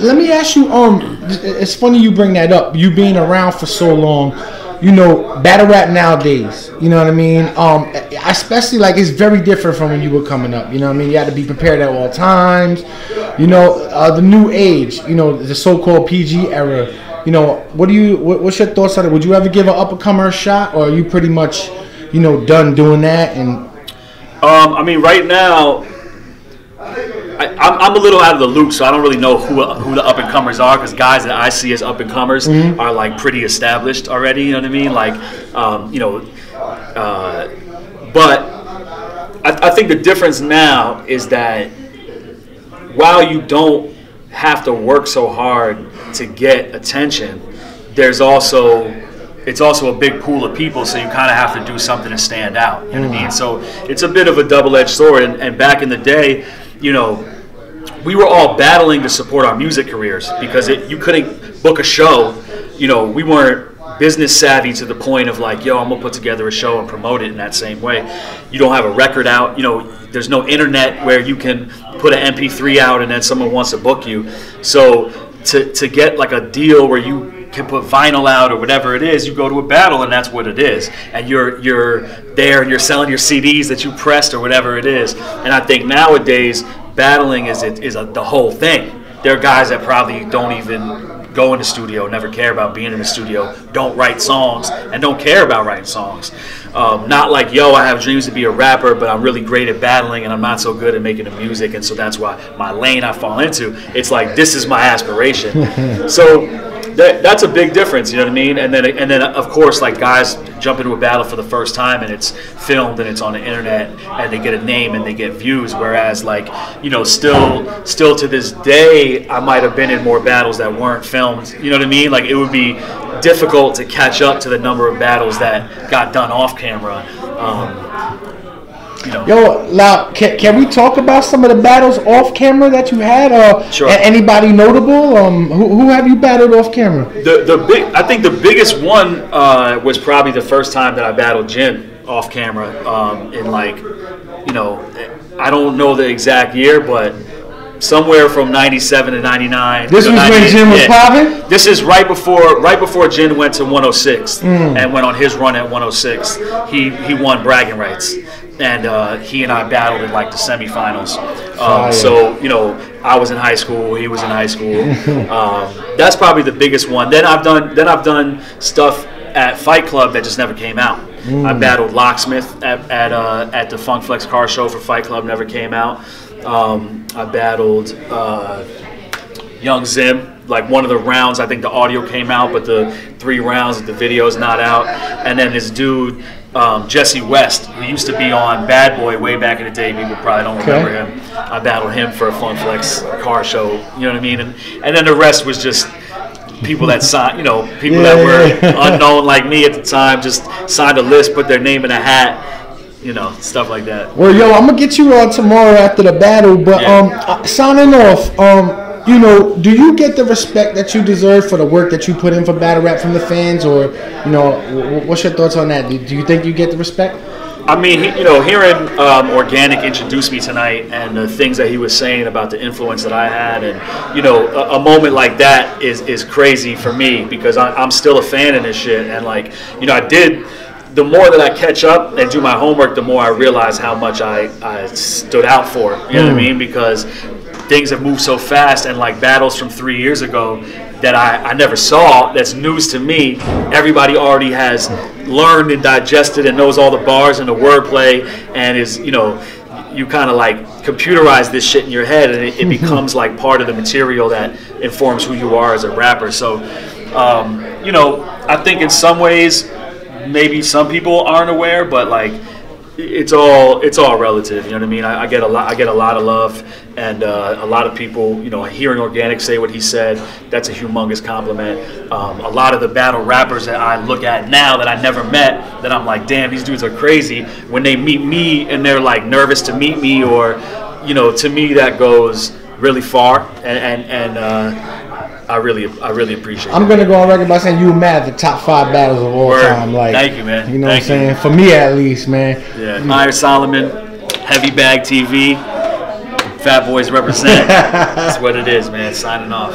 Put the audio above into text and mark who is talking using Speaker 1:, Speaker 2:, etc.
Speaker 1: Let me ask you. It's funny you bring that up. You being around for so long, you know, battle rap nowadays. You know what I mean? Especially like it's very different from when you were coming up. You know what I mean? You had to be prepared at all times. You know, the new age. You know, the so-called PG era. You know, what's your thoughts on it? Would you ever give an up-and-comer a shot, or are you pretty much, you know, done doing that? And
Speaker 2: I mean, right now, I'm a little out of the loop, so I don't really know who the up-and-comers are, because guys that I see as up-and-comers are, like, pretty established already, you know what I mean? Like, you know, but I think the difference now is that while you don't have to work so hard to get attention, it's also a big pool of people, so you kind of have to do something to stand out. You know what I mean? So it's a bit of a double-edged sword. And back in the day, you know, we were all battling to support our music careers, because you couldn't book a show. You know, we weren't business savvy to the point of like, yo, I'm gonna put together a show and promote it in that same way. You don't have a record out. You know, there's no internet where you can put an MP3 out and then someone wants to book you. So to get like a deal where you can put vinyl out or whatever it is, you go to a battle and that's what it is. And you're there and you're selling your CDs that you pressed or whatever it is. And I think nowadays battling is the whole thing. There are guys that probably don't even go in the studio, never care about being in the studio, don't write songs, and don't care about writing songs. Not like, yo, I have dreams to be a rapper, but I'm really great at battling and I'm not so good at making the music, and so that's why my lane I fall into. It's like, this is my aspiration. So that's a big difference, you know what I mean? And then of course, like, guys jump into a battle for the first time and it's filmed and it's on the internet and they get a name and they get views, whereas, like, you know, still to this day, I might have been in more battles that weren't filmed, you know what I mean? Like, it would be difficult to catch up to the number of battles that got done off camera. You know.
Speaker 1: Yo, now, can we talk about some of the battles off camera that you had?
Speaker 2: Sure.
Speaker 1: Anybody notable? Who have you battled off camera?
Speaker 2: I think the biggest one was probably the first time that I battled Jin off camera. In, like, you know, I don't know the exact year, but somewhere from 97 to 99.
Speaker 1: This was when Jin was popping?
Speaker 2: This is right before Jin went to 106 and went on his run at 106. He won bragging rights. And he and I battled in, like, the semifinals. So, you know, I was in high school, he was in high school. That's probably the biggest one. Then I've done stuff at Fight Club that just never came out. I battled Locksmith at the Funk Flex Car Show for Fight Club, never came out. I battled Young Zim. Like, one of the rounds, I think the audio came out, but the 3 rounds, the video's not out. And then this dude, Jesse West, who used to be on Bad Boy way back in the day. People probably don't remember him. I battled him for a Fun Flex car show. You know what I mean? And then the rest was just people that signed, you know, people that were unknown like me at the time, just signed a list, put their name in a hat, you know, stuff like that.
Speaker 1: Well, yo, I'm gonna get you on tomorrow after the battle, but signing off, you know, do you get the respect that you deserve for the work that you put in for battle rap from the fans, or, you know, what's your thoughts on that? Do you think you get the respect?
Speaker 2: I mean, you know, hearing Organic introduce me tonight and the things that he was saying about the influence that I had, and, you know, a moment like that is crazy for me, because I'm still a fan of this shit. And, like, you know, the more that I catch up and do my homework, the more I realize how much I stood out for. You know what I mean? Because things have moved so fast, and, like, battles from 3 years ago that I never saw, that's news to me, everybody already has learned and digested and knows all the bars and the wordplay, and is, you know, you kind of, like, computerize this shit in your head, and it becomes, like, part of the material that informs who you are as a rapper. So, you know, I think in some ways maybe some people aren't aware, but, like, it's all relative, you know what I mean? I get a lot of love, and a lot of people, you know, hearing Organic say what he said, that's a humongous compliment. A lot of the battle rappers that I look at now that I never met, that I'm like, damn, these dudes are crazy, when they meet me and they're, like, nervous to meet me, or, you know, to me that goes really far, and I really appreciate it.
Speaker 1: I'm going to go on record by saying you and Matt the top 5 battles of all time. Like,
Speaker 2: thank you, man.
Speaker 1: You know what I'm saying? For me, at least, man.
Speaker 2: Yeah. Myers Solomon, HeavyBagTV, Fat Boys represent. That's what it is, man. Signing off.